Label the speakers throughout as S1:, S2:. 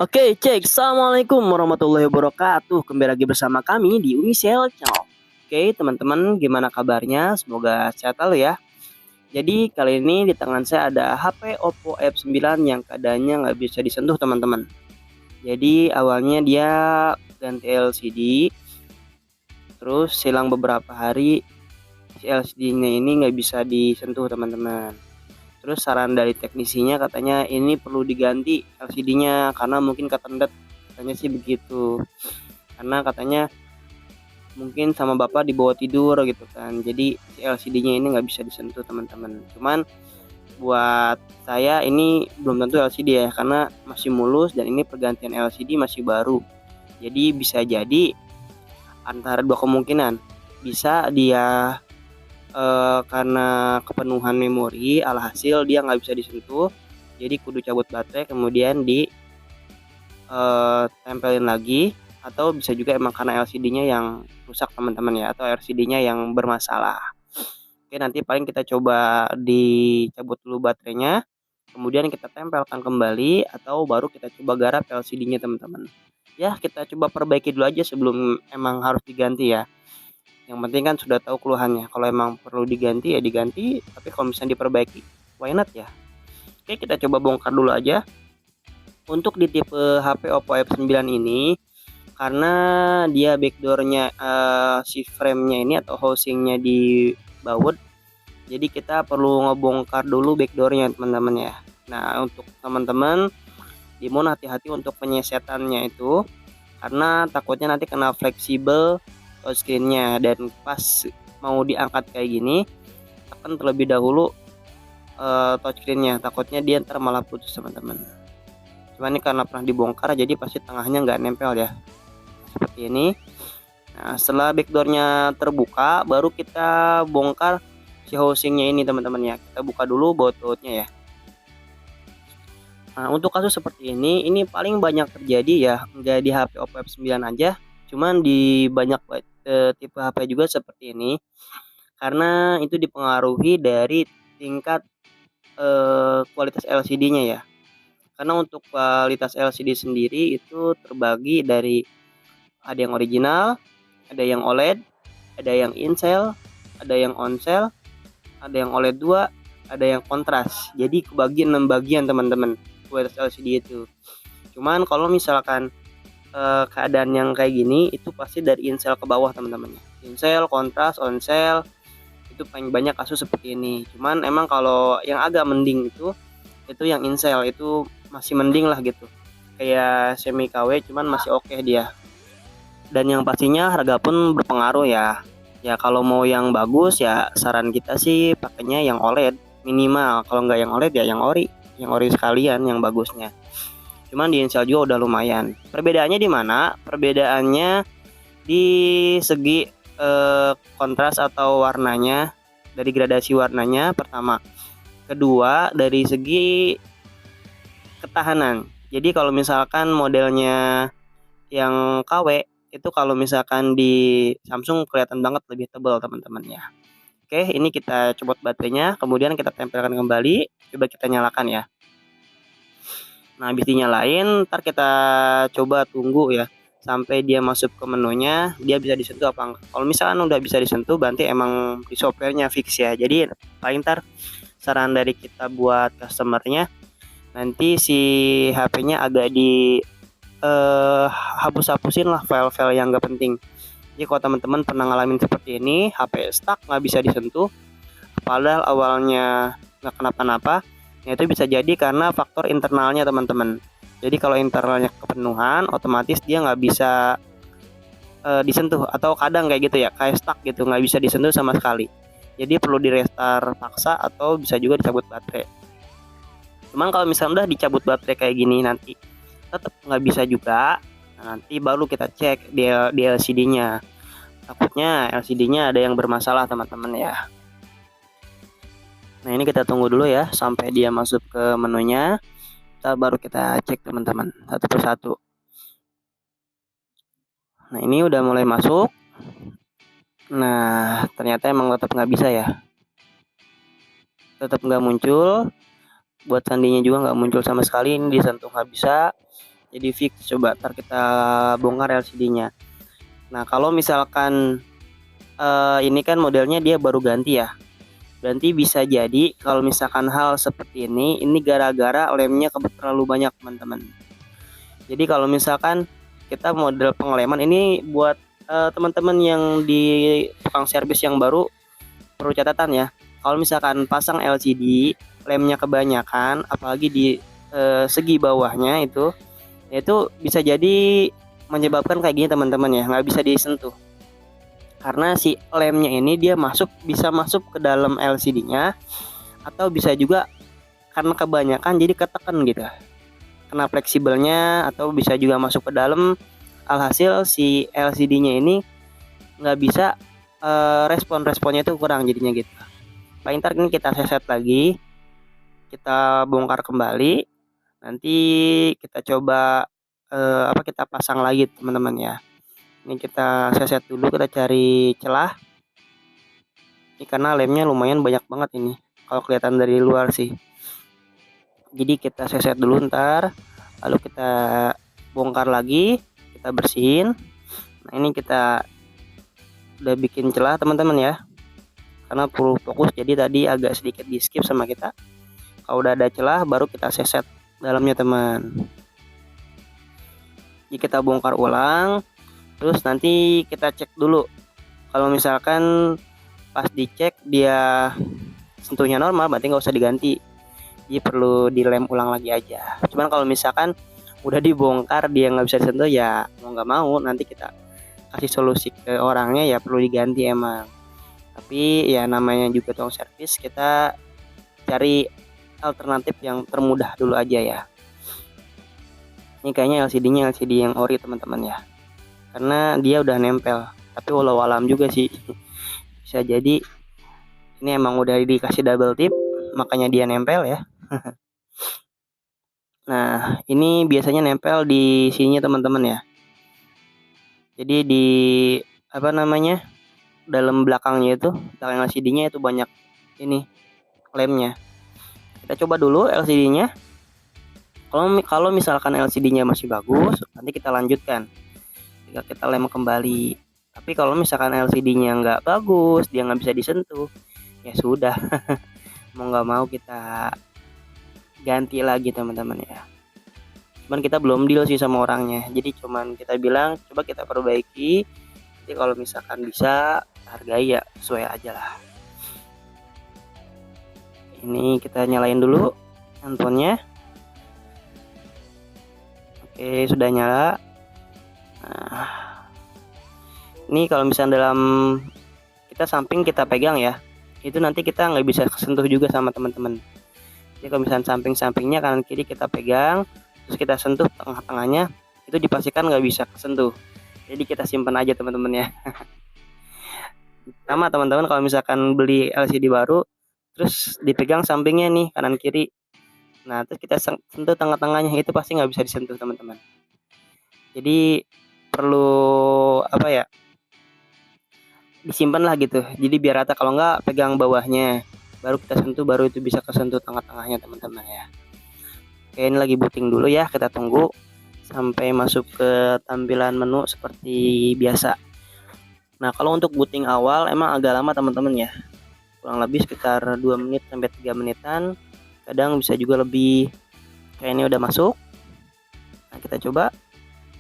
S1: Oke, cek. Assalamualaikum warahmatullahi wabarakatuh. Kembali lagi bersama kami di Umisel Channel. Oke, teman-teman, gimana kabarnya? Semoga sehat selalu ya. Jadi, kali ini di tangan saya ada HP Oppo F9 yang keadaannya nggak bisa disentuh, teman-teman. Jadi, awalnya dia ganti LCD, terus selang beberapa hari, si LCD-nya ini nggak bisa disentuh, teman-teman. Terus saran dari teknisinya katanya ini perlu diganti LCD-nya karena mungkin ketendet, katanya sih begitu. Karena katanya mungkin sama bapak dibawa tidur gitu kan. Jadi si LCD-nya ini nggak bisa disentuh, teman-teman. Cuman buat saya ini belum tentu LCD ya, karena masih mulus dan ini pergantian LCD masih baru. Jadi bisa jadi antara dua kemungkinan. Bisa dia karena kepenuhan memori, alhasil dia nggak bisa disentuh, jadi kudu cabut baterai kemudian di tempelin lagi, atau bisa juga emang karena LCD-nya yang rusak, teman-teman ya, atau LCD-nya yang bermasalah. Oke, nanti paling kita coba dicabut dulu baterainya, kemudian kita tempelkan kembali, atau baru kita coba garap LCD-nya, teman-teman. Ya, kita coba perbaiki dulu aja sebelum emang harus diganti ya. Yang penting kan sudah tahu keluhannya. Kalau emang perlu diganti ya diganti, tapi kalau misalnya diperbaiki, why not ya? Oke, kita coba bongkar dulu aja. Untuk di tipe HP Oppo F9 ini, karena dia backdoor-nya si frame-nya ini atau housing-nya di baut, jadi kita perlu ngebongkar dulu backdoor-nya, teman-teman ya. Nah, untuk teman-teman dimohon hati-hati untuk penyesetannya itu, karena takutnya nanti kena fleksibel touchscreen-nya, dan pas mau diangkat kayak gini tekan terlebih dahulu touchscreen-nya, takutnya dia ntar malah putus, teman-teman. Cuman ini karena pernah dibongkar jadi pasti tengahnya nggak nempel ya, seperti ini. Nah, setelah backdoor-nya terbuka baru kita bongkar si housing-nya ini, teman-teman ya. Kita buka dulu baut-bautnya ya. Nah, untuk kasus seperti ini paling banyak terjadi ya, nggak di HP Oppo F9 aja, cuman di banyak tipe HP juga seperti ini. Karena itu dipengaruhi dari tingkat kualitas LCD-nya ya. Karena untuk kualitas LCD sendiri itu terbagi dari ada yang original, ada yang OLED, ada yang in-cell, ada yang on-cell, ada yang OLED 2, ada yang kontras. Jadi kebagi 6 bagian, teman-teman, kualitas LCD itu. Cuman kalau misalkan keadaan yang kayak gini itu pasti dari in-cell ke bawah, teman-teman. In-cell, kontras, on-cell itu paling banyak kasus seperti ini. Cuman emang kalau yang agak mending itu yang in-cell, itu masih mending lah gitu, kayak semi KW, cuman masih oke dia. Dan yang pastinya harga pun berpengaruh ya. Ya kalau mau yang bagus ya saran kita sih pakainya yang OLED minimal. Kalau nggak yang OLED ya yang ori sekalian yang bagusnya. Cuman di in-cell juga udah lumayan. Perbedaannya di mana? Perbedaannya di segi kontras atau warnanya, dari gradasi warnanya pertama. Kedua dari segi ketahanan. Jadi kalau misalkan modelnya yang KW itu kalau misalkan di Samsung kelihatan banget lebih tebal, teman-teman ya. Oke, ini kita copot baterainya, kemudian kita tempelkan kembali, coba kita nyalakan ya. Nah, habis dinyalain, ntar kita coba tunggu ya sampai dia masuk ke menunya, dia bisa disentuh apa enggak. Kalau misalkan udah bisa disentuh berarti emang di softwarenya fix ya. Jadi paling ntar saran dari kita buat customernya, nanti si HP-nya agak di hapus-hapusin lah file-file yang gak penting. Jadi kalau teman-teman pernah ngalamin seperti ini, HP stuck nggak bisa disentuh, padahal awalnya nggak kenapa-napa, ya itu bisa jadi karena faktor internalnya, teman-teman. Jadi kalau internalnya kepenuhan, otomatis dia nggak bisa disentuh, atau kadang kayak gitu ya, kayak stuck gitu, nggak bisa disentuh sama sekali. Jadi perlu di restart paksa atau bisa juga dicabut baterai. Cuman kalau misalnya udah dicabut baterai kayak gini nanti tetap nggak bisa juga, nah, nanti baru kita cek di LCD-nya. Takutnya LCD-nya ada yang bermasalah, teman-teman ya. Nah, ini kita tunggu dulu ya sampai dia masuk ke menunya. Kita baru kita cek, teman-teman, satu persatu. Nah, ini udah mulai masuk. Nah, ternyata emang tetap nggak bisa ya. Tetap nggak muncul. Buat sandinya juga nggak muncul sama sekali. Ini disentuh nggak bisa. jadi fix. Coba ntar kita bongkar LCD-nya. Nah kalau misalkan ini kan modelnya dia baru ganti ya, berarti bisa jadi kalau misalkan hal seperti ini gara-gara lemnya terlalu banyak teman-teman. Jadi kalau misalkan kita model pengeleman ini buat teman-teman yang di tukang servis yang baru, perlu catatan ya. Kalau misalkan pasang LCD lemnya kebanyakan, apalagi di segi bawahnya itu bisa jadi menyebabkan kayak gini teman-teman ya, nggak bisa disentuh. Karena si lemnya ini dia bisa masuk ke dalam LCD-nya, atau bisa juga karena kebanyakan jadi ketekan gitu, kena fleksibelnya, atau bisa juga masuk ke dalam. Alhasil si LCD-nya ini nggak bisa responnya itu kurang jadinya gitu. Paling ntar ini kita seset lagi, kita bongkar kembali, nanti kita coba kita pasang lagi teman-teman ya. Ini kita seset dulu, kita cari celah. Ini karena lemnya lumayan banyak banget ini kalau kelihatan dari luar sih. Jadi kita seset dulu ntar, lalu kita bongkar lagi, kita bersihin. Nah ini kita udah bikin celah teman-teman ya, karena perlu fokus, jadi tadi agak sedikit di skip sama kita. Kalau udah ada celah baru kita seset dalamnya teman. Jadi kita bongkar ulang, terus nanti kita cek dulu. Kalau misalkan pas dicek dia sentuhnya normal, berarti nggak usah diganti, jadi perlu dilem ulang lagi aja. Cuman kalau misalkan udah dibongkar dia nggak bisa disentuh, ya mau nggak mau nanti kita kasih solusi ke orangnya, ya perlu diganti emang. Tapi ya namanya juga tukang servis, kita cari alternatif yang termudah dulu aja ya. Ini kayaknya LCD-nya LCD yang ori teman-teman ya, karena dia udah nempel. Tapi walau alam juga sih, bisa jadi ini emang udah dikasih double tip makanya dia nempel ya. Nah ini biasanya nempel di sininya teman-teman ya. Jadi di dalam belakangnya itu, belakang LCD-nya itu banyak ini lemnya. Kita coba dulu LCD-nya. Kalau misalkan LCD-nya masih bagus, nanti kita lanjutkan, kita lem kembali. Tapi kalau misalkan LCD-nya nggak bagus, dia nggak bisa disentuh, ya sudah mau nggak mau kita ganti lagi teman-teman ya. Cuman kita belum deal sih sama orangnya, jadi cuman kita bilang coba kita perbaiki. Jadi kalau misalkan bisa hargai ya sesuai aja lah. Ini kita nyalain dulu handphonenya. Oke, sudah nyala. Nah, ini kalau misalnya dalam kita samping kita pegang ya, itu nanti kita nggak bisa kesentuh juga sama teman-teman. Jadi kalau misalnya samping-sampingnya kanan kiri kita pegang, terus kita sentuh tengah-tengahnya, itu dipastikan nggak bisa kesentuh. Jadi kita simpan aja teman-teman ya. Sama teman-teman kalau misalkan beli LCD baru, terus dipegang sampingnya nih kanan kiri, nah terus kita sentuh tengah-tengahnya, itu pasti nggak bisa disentuh teman-teman. Jadi perlu disimpan lah gitu, jadi biar rata. Kalau nggak pegang bawahnya baru kita sentuh, baru itu bisa kesentuh tengah-tengahnya teman-teman ya. Oke, ini lagi booting dulu ya, kita tunggu sampai masuk ke tampilan menu seperti biasa. Nah kalau untuk booting awal emang agak lama teman-teman ya, kurang lebih sekitar 2 menit sampai 3 menitan, kadang bisa juga lebih. Kayak ini udah masuk. Nah kita coba.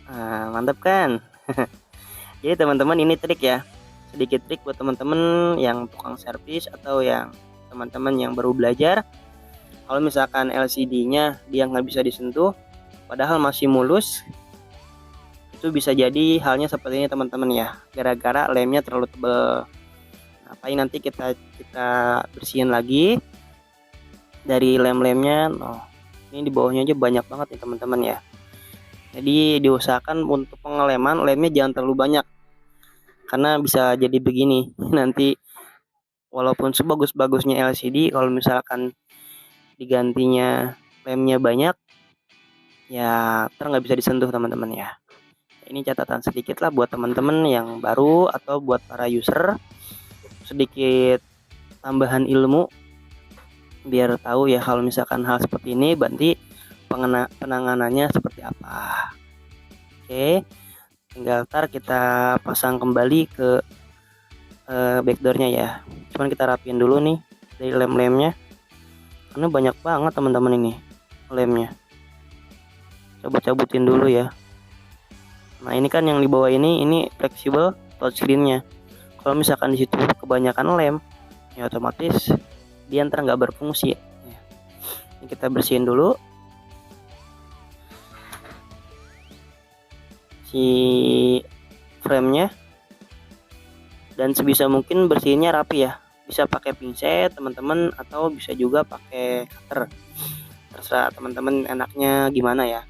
S1: Nah, mantap kan? Jadi teman-teman ini trik ya, sedikit trik buat teman-teman yang tukang servis atau yang teman-teman yang baru belajar. Kalau misalkan LCD-nya dia nggak bisa disentuh padahal masih mulus, itu bisa jadi halnya seperti ini teman-teman ya, gara-gara lemnya terlalu tebal. Nah, paling nanti kita bersihin lagi dari lem-lemnya. Oh, ini di bawahnya aja banyak banget nih teman-teman ya. Jadi diusahakan untuk pengeleman lemnya jangan terlalu banyak, karena bisa jadi begini nanti. Walaupun sebagus-bagusnya LCD, kalau misalkan digantinya lemnya banyak, ya nggak bisa disentuh teman-teman ya. Ini catatan sedikit lah buat teman-teman yang baru atau buat para user, sedikit tambahan ilmu biar tahu ya kalau misalkan hal seperti ini. Berarti penanganannya seperti apa. Oke, tinggal kita pasang kembali ke backdoornya ya. Cuman kita rapiin dulu nih dari lem-lemnya, karena banyak banget teman-teman ini lemnya. Coba cabutin dulu ya. Nah ini kan yang di bawah ini fleksibel touchscreen-nya. Kalau misalkan di situ kebanyakan lem, ya otomatis dia ntar nggak berfungsi. Ini kita bersihin dulu si frame-nya, dan sebisa mungkin bersihinnya rapi ya. Bisa pakai pinset teman-teman, atau bisa juga pakai cutter. Terserah teman-teman enaknya gimana ya.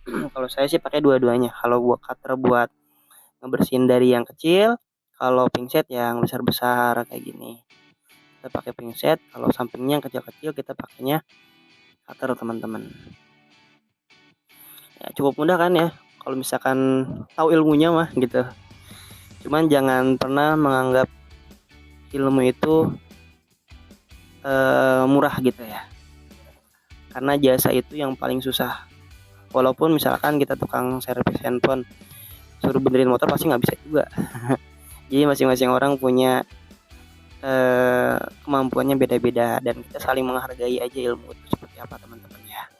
S1: Kalau saya sih pakai dua-duanya. Kalau buat cutter buat ngebersihin dari yang kecil, kalau pinset yang besar-besar kayak gini kita pakai pinset. Kalau sampingnya yang kecil-kecil kita pakainya cutter teman-teman. Ya cukup mudah kan ya kalau misalkan tahu ilmunya mah gitu. Cuman jangan pernah menganggap ilmu itu murah gitu ya, karena jasa itu yang paling susah. Walaupun misalkan kita tukang servis handphone, suruh benerin motor pasti nggak bisa juga. Jadi masing-masing orang punya kemampuannya beda-beda, dan kita saling menghargai aja ilmu itu seperti apa teman-teman ya.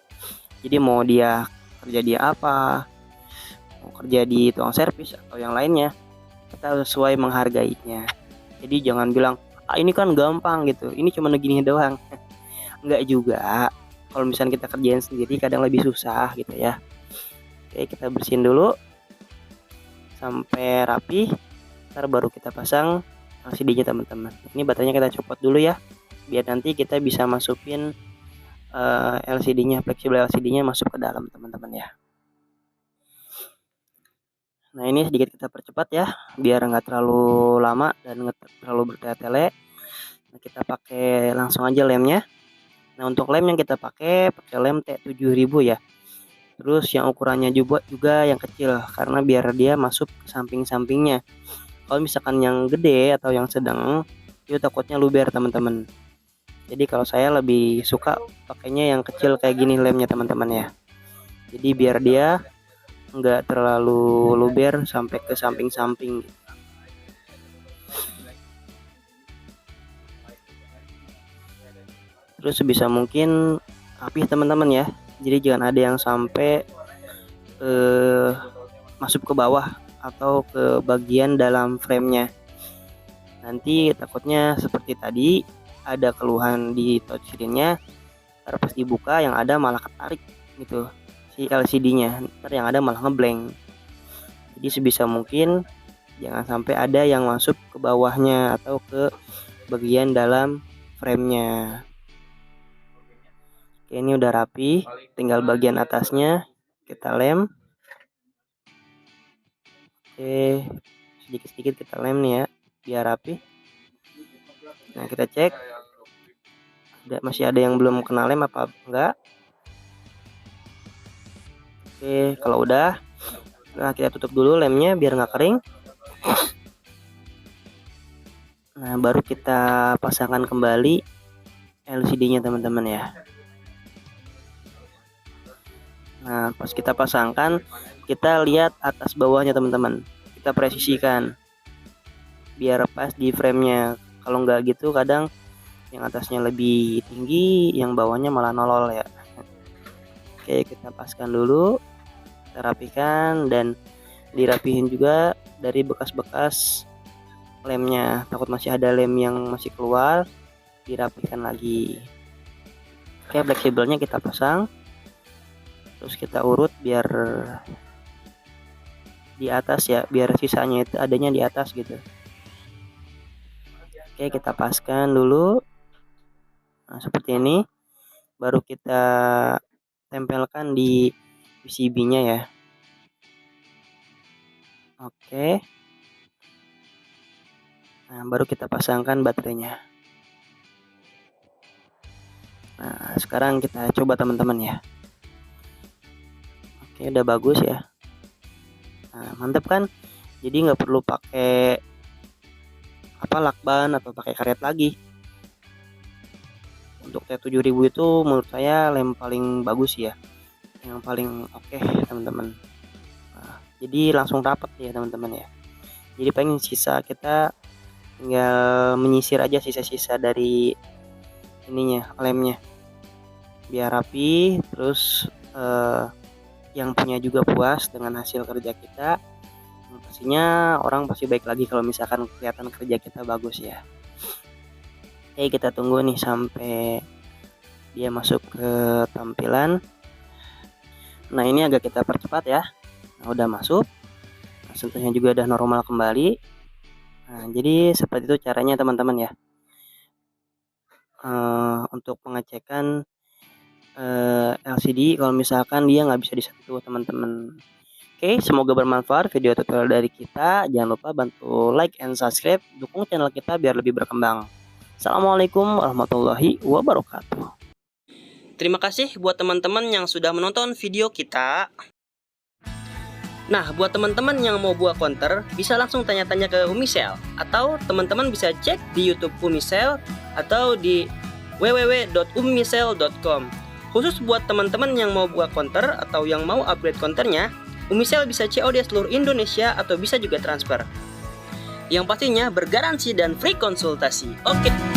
S1: Jadi mau dia kerja di apa, mau kerja di tukang servis atau yang lainnya, kita sesuai menghargainya. Jadi jangan bilang ini kan gampang gitu, ini cuma gini doang. Enggak juga. Kalau misalnya kita kerjain sendiri kadang lebih susah gitu ya. Oke, kita bersihin dulu sampai rapi, ntar baru kita pasang LCD-nya teman-teman. Ini baterainya kita copot dulu ya, biar nanti kita bisa masukin LCD-nya, fleksibel LCD-nya masuk ke dalam teman-teman ya. Nah ini sedikit kita percepat ya, biar nggak terlalu lama dan nggak terlalu bertele-tele. Nah, kita pakai langsung aja lemnya. Nah untuk lem yang kita pakai lem T7000 ya. Terus yang ukurannya juga yang kecil, karena biar dia masuk ke samping-sampingnya. Kalau misalkan yang gede atau yang sedang, itu takutnya luber teman-teman. Jadi kalau saya lebih suka pakainya yang kecil kayak gini lemnya teman-teman ya. Jadi biar dia nggak terlalu luber sampai ke samping-samping. Terus sebisa mungkin rapih teman-teman ya. Jadi jangan ada yang sampai masuk ke bawah atau ke bagian dalam frame-nya. Nanti takutnya seperti tadi ada keluhan di touchscreen-nya, pas dibuka yang ada malah ketarik gitu si LCD-nya, ntar yang ada malah ngeblank. Jadi sebisa mungkin jangan sampai ada yang masuk ke bawahnya atau ke bagian dalam frame-nya. Oke, ini udah rapi, tinggal bagian atasnya kita lem. Oke, sedikit-sedikit kita lem nih ya, biar rapi. Nah kita cek masih ada yang belum kena lem apa enggak. Oke, kalau udah, nah kita tutup dulu lemnya biar nggak kering. Nah baru kita pasangkan kembali LCD-nya teman-teman ya. Nah pas kita pasangkan, kita lihat atas bawahnya teman-teman, kita presisikan biar pas di frame-nya. Kalau nggak gitu kadang yang atasnya lebih tinggi, yang bawahnya malah nolol ya. Oke, kita paskan dulu, kita rapikan, dan dirapihin juga dari bekas-bekas lemnya. Takut masih ada lem yang masih keluar, dirapikan lagi. Oke, fleksibelnya kita pasang, terus kita urut biar di atas ya, biar sisanya itu adanya di atas gitu. Oke, kita paskan dulu. Nah seperti ini, baru kita tempelkan di PCB-nya ya. Oke. Nah baru kita pasangkan baterainya. Nah sekarang kita coba teman-teman ya. Oke, udah bagus ya. Nah mantep kan, jadi nggak perlu pakai lakban atau pakai karet lagi. Untuk T7000 itu menurut saya lem paling bagus ya, yang paling oke teman-teman. Nah, jadi langsung rapat ya teman-teman ya. Jadi paling sisa kita tinggal menyisir aja sisa-sisa dari ininya, lemnya, biar rapi. Terus yang punya juga puas dengan hasil kerja kita. Pastinya orang pasti baik lagi kalau misalkan kelihatan kerja kita bagus ya. Oke, kita tunggu nih sampai dia masuk ke tampilan. Nah, ini agak kita percepat ya. Nah, udah masuk. Nah, sentuhnya juga udah normal kembali. Nah, jadi seperti itu caranya teman-teman ya. Untuk pengecekan LCD kalau misalkan dia nggak bisa disentuh teman-teman. Oke, semoga bermanfaat video tutorial dari kita. Jangan lupa bantu like and subscribe, dukung channel kita biar lebih berkembang. Assalamualaikum warahmatullahi wabarakatuh. Terima kasih buat teman-teman yang sudah menonton video kita. Nah, buat teman-teman yang mau buat counter, bisa langsung tanya-tanya ke Umisel. Atau teman-teman bisa cek di YouTube Umisel atau di www.umisel.com. Khusus buat teman-teman yang mau buat counter atau yang mau upgrade counternya, Umisel bisa COD seluruh Indonesia atau bisa juga transfer. Yang pastinya bergaransi dan free konsultasi. Oke.